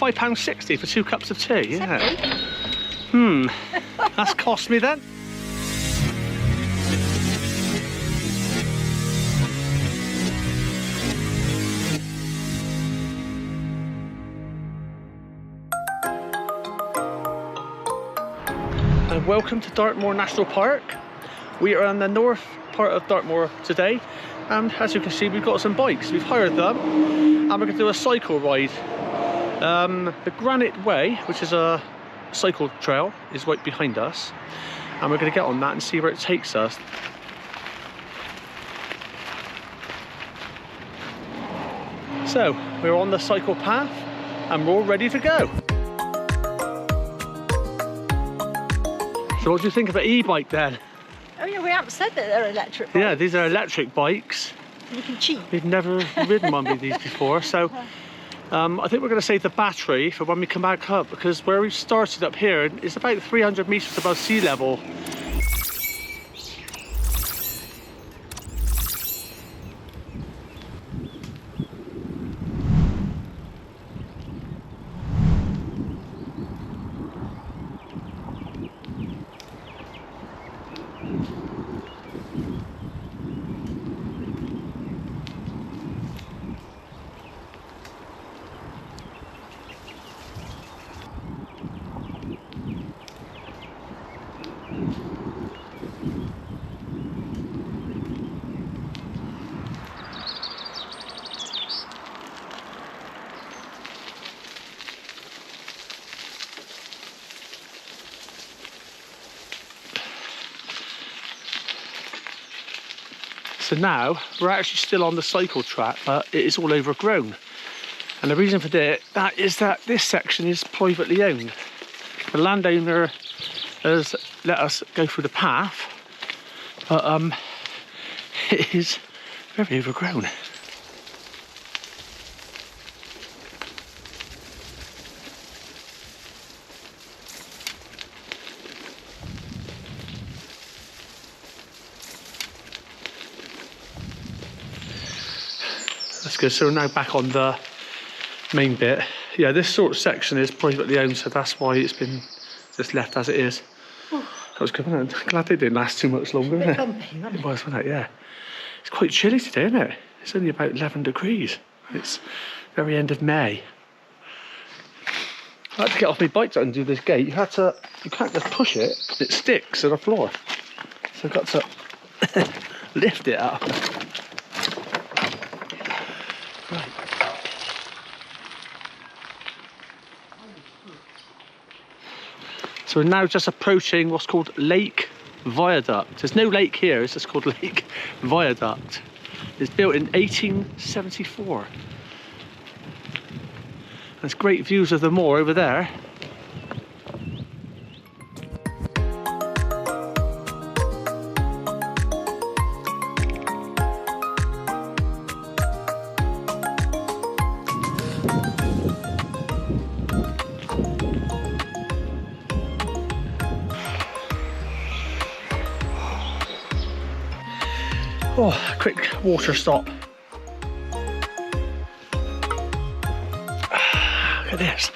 £5.60 for 2 cups of tea, yeah. 70. That's cost me then. And welcome to Dartmoor National Park. We are on the north part of Dartmoor today, and as you can see, we've got some bikes. We've hired them, and we're going to do a cycle ride. The Granite Way, which is a cycle trail, is right behind us, and we're going to get on that and see where it takes us. So we're on the cycle path, and we're all ready to go. So what do you think of an e-bike then? Oh yeah, we haven't said that they're electric bikes. Yeah, these are electric bikes. You can cheat. We've never ridden one of these before, so I think we're going to save the battery for when we come back up, because where we've started up here is about 300 metres above sea level. So now we're actually still on the cycle track, but it is all overgrown. And the reason for that is that this section is privately owned. The landowner has let us go through the path, but it is very overgrown. That's good. So we're now back on the main bit. Yeah, this sort of section is privately owned, so that's why it's been just left as it is. That was good, wasn't it? Glad they didn't last too much longer, wasn't it? Comfy, wasn't It was, wasn't it? Yeah. It's quite chilly today, isn't it? It's only about 11 degrees. It's very end of May. I had to get off my bike to undo this gate. You can't just push it, it sticks to the floor. So I've got to lift it up. Right. So we're now just approaching what's called Lake Viaduct. There's no lake here, it's just called Lake Viaduct. It's built in 1874. There's great views of the moor over there. Oh, quick water stop. Look at this.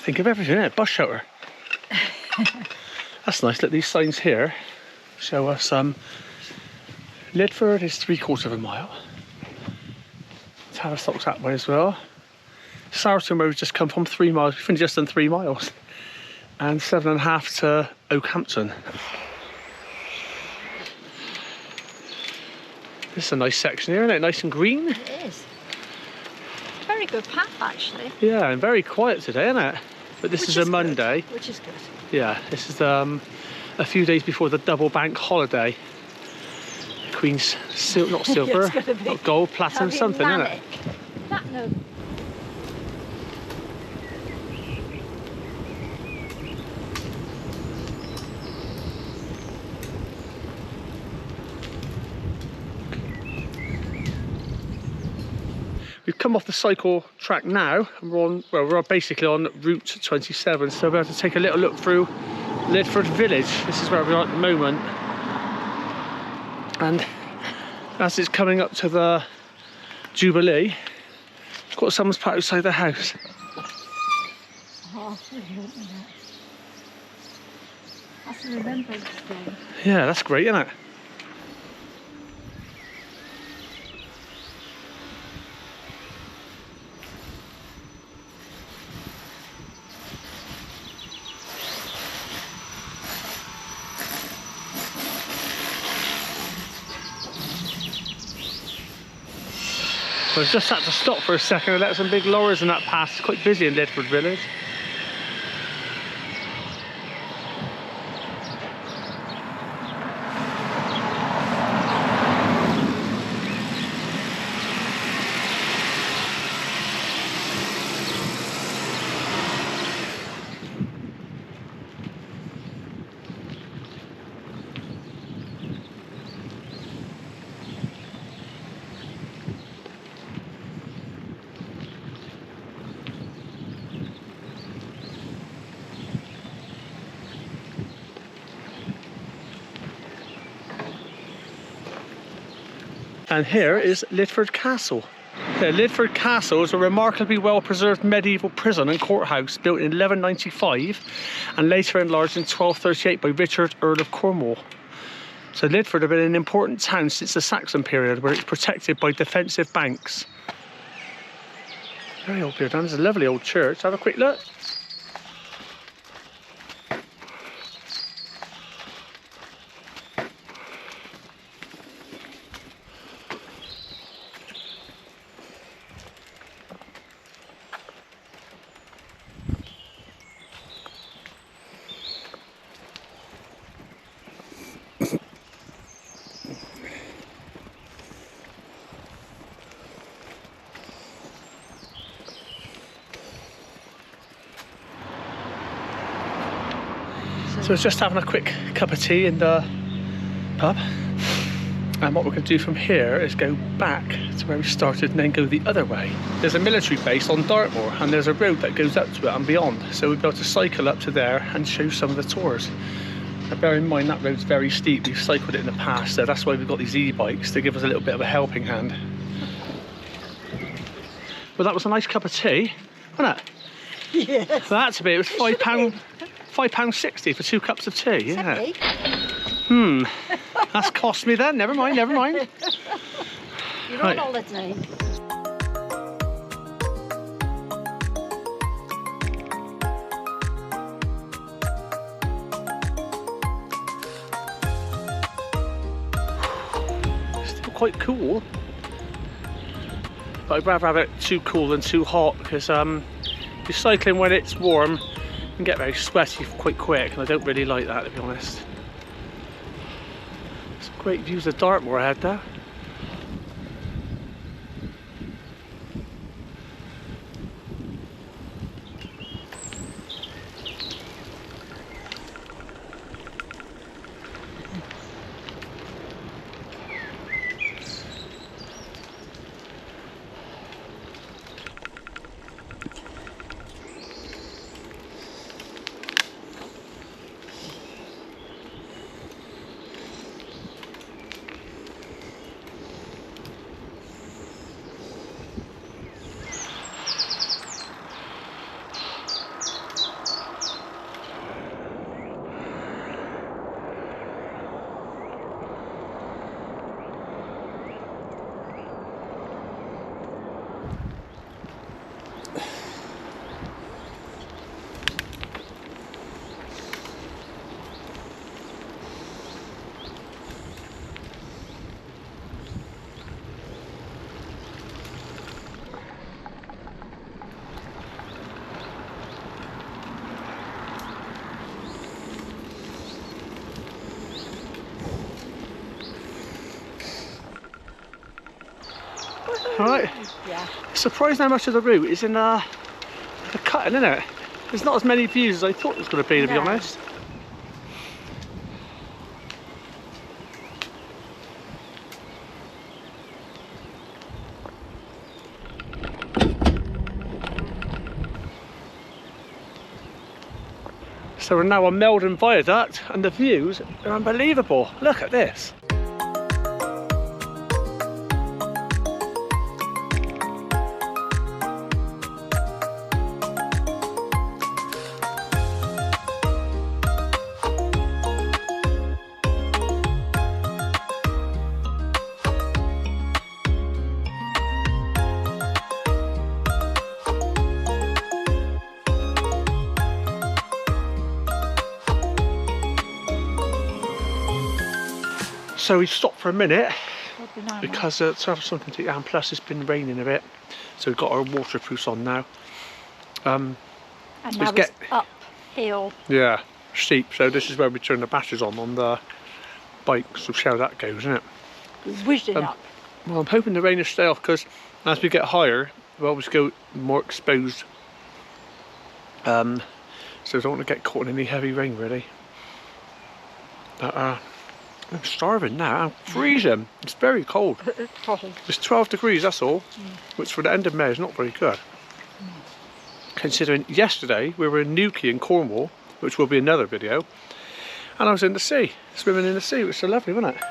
Think of everything, innit? Bus shelter. That's nice. Look, these signs here show us Lydford is 3/4 mile. Tavistock's that way as well. Sourton, where we've just come from, 3 miles. We've only just done 3 miles. And 7.5 to Okehampton. This is a nice section here, isn't it? Nice and green. it? It is. Very good path, actually. Yeah, and very quiet today, isn't it? But this is a Monday. Which is good. Yeah, this is a few days before the double bank holiday. Queen's not silver, not gold, platinum, something, isn't it? Platinum. We've come off the cycle track now, and we're basically on Route 27, so we're able to take a little look through Lydford village. This is where we are at the moment. And as it's coming up to the Jubilee, it's got someone's put outside the house. Oh, that's a remembrance day. Yeah, that's great, isn't it? We've just had to stop for a second and let some big lorries and that pass. It's quite busy in Lydford village. And here is Lydford Castle. Lydford Castle is a remarkably well-preserved medieval prison and courthouse built in 1195 and later enlarged in 1238 by Richard, Earl of Cornwall. So Lydford had been an important town since the Saxon period, where it's protected by defensive banks. Very old building. There's a lovely old church. Have a quick look. So I was just having a quick cup of tea in the pub, and what we're going to do from here is go back to where we started and then go the other way. There's a military base on Dartmoor and there's a road that goes up to it and beyond, so we'll be able to cycle up to there and show some of the tours. Now bear in mind that road's very steep, we've cycled it in the past, so that's why we've got these e-bikes to give us a little bit of a helping hand. Well, that was a nice cup of tea, wasn't it? Yes. That's a bit, it was £5.60 for 2 cups of tea, yeah. That's cost me then, never mind, never mind. You're Right. on holiday. Still quite cool. But I'd rather have it too cool than too hot, because you're cycling when it's warm and get very sweaty quite quick, and I don't really like that, to be honest. Some great views of Dartmoor ahead there. Alright, Yeah. surprised how much of the route is in the cutting, isn't it? There's not as many views as I thought it was going to be, to be No. honest. So we're now on Meldon Viaduct and the views are unbelievable. Look at this. So we stopped for a minute because to have something to eat, and plus it's been raining a bit, so we've got our waterproofs on now. And now it's uphill. Yeah, steep. So this is where we turn the batteries on the bike. So see how that goes, isn't it? Whizzing up. Well, I'm hoping the rain will stay off because as we get higher, we always go more exposed. So I don't want to get caught in any heavy rain, really. But I'm starving now. I'm freezing. It's very cold. It's 12 degrees, that's all. Which for the end of May is not very good. Considering yesterday we were in Newquay in Cornwall, which will be another video, and I was in the sea, swimming in the sea, which is so lovely, wasn't it?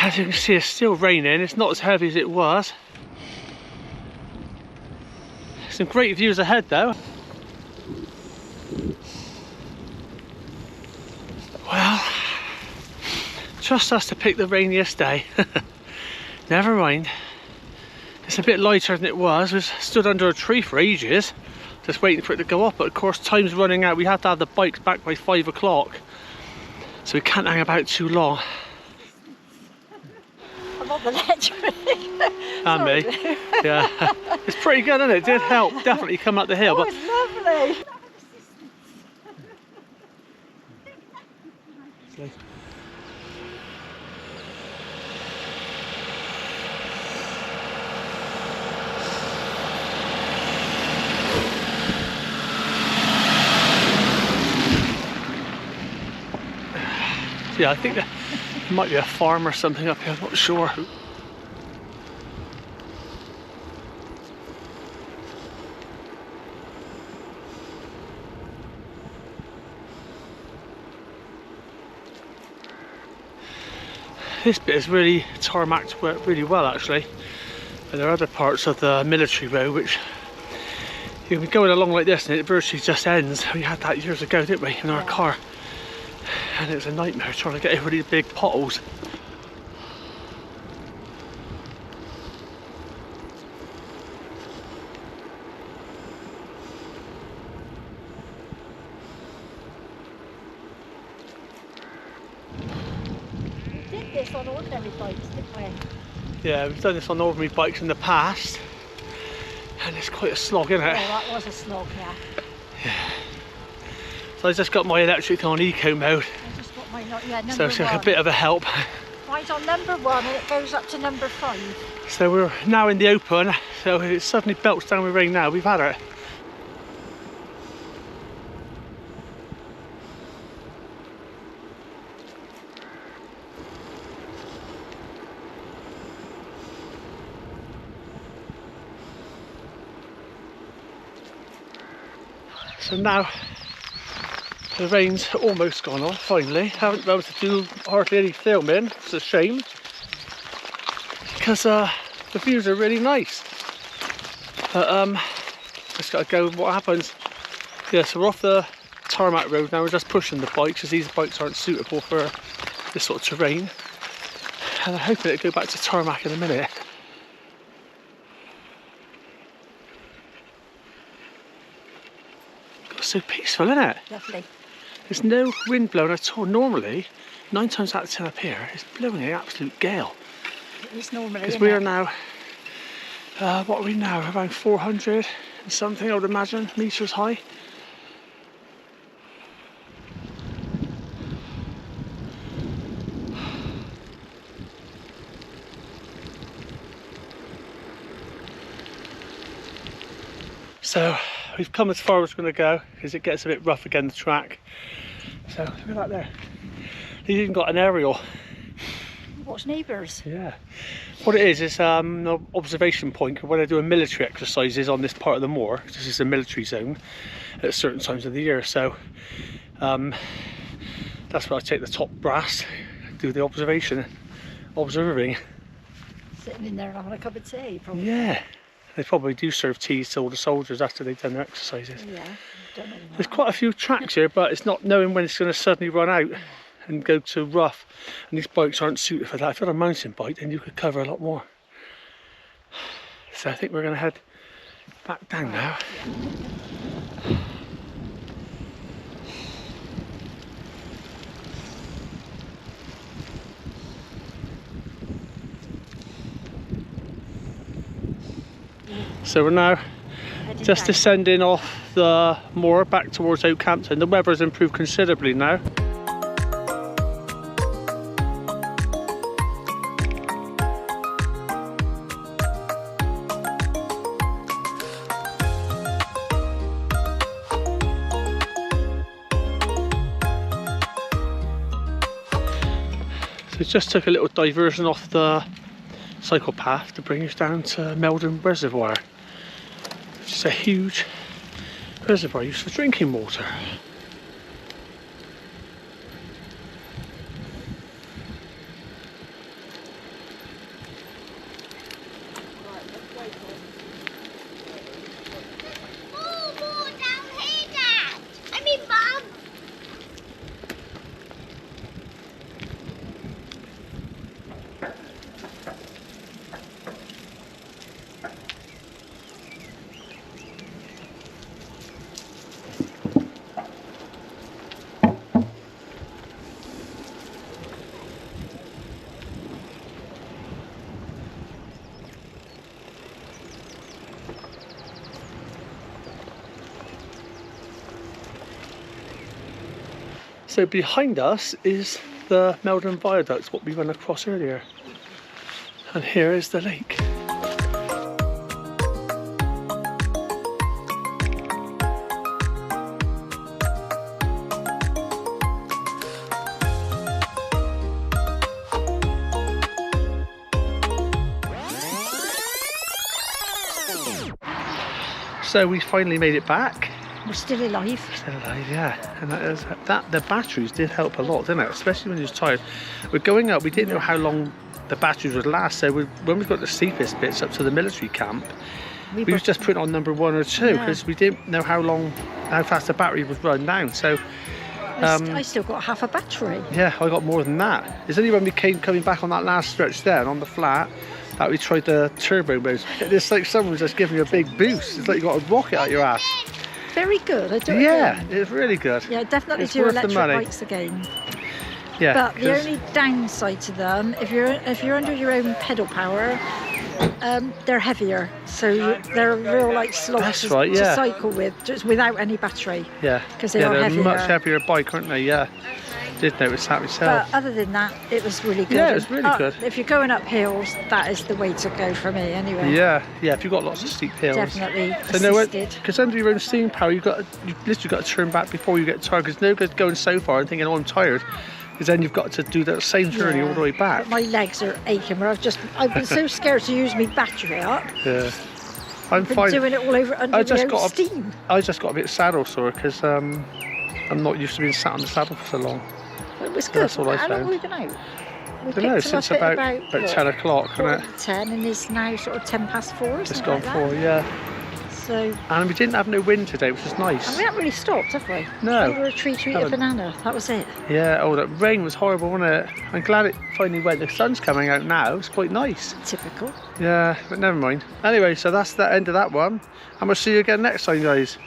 As you can see, it's still raining. It's not as heavy as it was. Some great views ahead though. Well, trust us to pick the rainiest day. Never mind. It's a bit lighter than it was. We stood under a tree for ages, just waiting for it to go up. But of course, time's running out. We have to have the bikes back by 5 o'clock, so we can't hang about too long. I'm on the ledge. And me. Yeah. It's pretty good, isn't it? It did help definitely come up the hill. Oh, But it's lovely. yeah, I think there might be a farm or something up here, I'm not sure. This bit is really tarmacked really well actually. And there are other parts of the military road which you'll be going along like this and it virtually just ends. We had that years ago, didn't we, in our car? And it was a nightmare trying to get over these big potholes. This on ordinary bikes, didn't we? Yeah, we've done this on ordinary bikes in the past, and it's quite a slog, isn't it? Oh, that was a slog, yeah. So I just got my electric on eco mode, I just got my number so it's one. a bit of a help. Mine's on number 1 and it goes up to number 5. So we're now in the open, so it suddenly belts down with rain now. We've had it. So now the rain's almost gone off finally. Haven't been able to do hardly any filming, it's a shame. Because the views are really nice. But just gotta go what happens. Yeah, so we're off the tarmac road now, we're just pushing the bikes because these bikes aren't suitable for this sort of terrain. And I'm hoping it'll go back to tarmac in a minute. So peaceful, isn't it? Lovely. There's no wind blowing at all. Normally, 9 times out of 10 up here, it's blowing an absolute gale. It is normally, because we are now, what are we now? Around 400 and something, I would imagine, metres high. So we've come as far as we're going to go because it gets a bit rough again, the track. So look at that there. He's even got an aerial. Watch neighbours. Yeah. What it is an observation point where they're doing military exercises on this part of the moor. This is a military zone at certain times of the year. So that's where I take the top brass, do the observing. Sitting in there and having a cup of tea, probably. Yeah. They probably do serve teas to all the soldiers after they've done their exercises. Yeah, don't know. There's quite a few tracks here, but it's not knowing when it's going to suddenly run out and go to rough. And these bikes aren't suited for that. If you had a mountain bike, then you could cover a lot more. So I think we're going to head back down now. So we're now just descending off the moor back towards Okehampton. The weather has improved considerably now. So just took a little diversion off the cycle path to bring us down to Meldon Reservoir. It's a huge reservoir used for drinking water. More down here, Dad. I mean, Mum. So behind us is the Meldon Viaduct, what we ran across earlier. And here is the lake. So we finally made it back. We're still alive. Still alive, yeah. And the batteries did help a lot, didn't it? Especially when you're tired. We're going up, we didn't know how long the batteries would last, so when we got the steepest bits up to the military camp, we was just putting on number 1 or 2 because we didn't know how fast the battery would run down. So I still got half a battery. yeah, I got more than that. It's only when we came coming back on that last stretch then on the flat that we tried the turbo mode. It's like someone's just giving you a big boost. It's like you got a rocket out your ass. Very good. I do it Yeah, again. it's really good. Yeah, definitely It's do worth the electric money. bikes again. Yeah, But the 'cause- only downside to them, if you're under your own pedal power, they're heavier, so they're real like slog That's to, right, to yeah. cycle with, just without any battery. yeah, 'cause they yeah, are they're heavier. a much heavier bike, aren't they? Yeah, did notice that myself. But other than that, it was really good. Yeah, it was really good. If you're going up hills, that is the way to go for me anyway. Yeah, if you've got lots of steep hills. Definitely So no, assisted. because under your own steam power, you've literally got to turn back before you get tired. Because no good going so far and thinking, oh, I'm tired, because then you've got to do that same journey all the way back. But my legs are aching. Where I've been so scared to use my battery up. Yeah, I'm Been fine. doing it all over under my own steam. I just got a bit saddle sore because I'm not used to being sat on the saddle for so long. It was good. That's all I How long found. have we been out? We I don't know, picked them since up at about what, 10 o'clock, isn't it? 10, and it's now sort of 10 past 4. Just Something gone like 4, that. yeah. So, And we didn't have no wind today, which was nice. and we haven't really stopped, have we? No. We were a tree to eat a Haven't. banana. That was it. Yeah, oh, that rain was horrible, wasn't it? I'm glad it finally went. The sun's coming out now, it's quite nice. Typical. Yeah, but never mind. Anyway, so that's the end of that one. And we'll see you again next time, guys.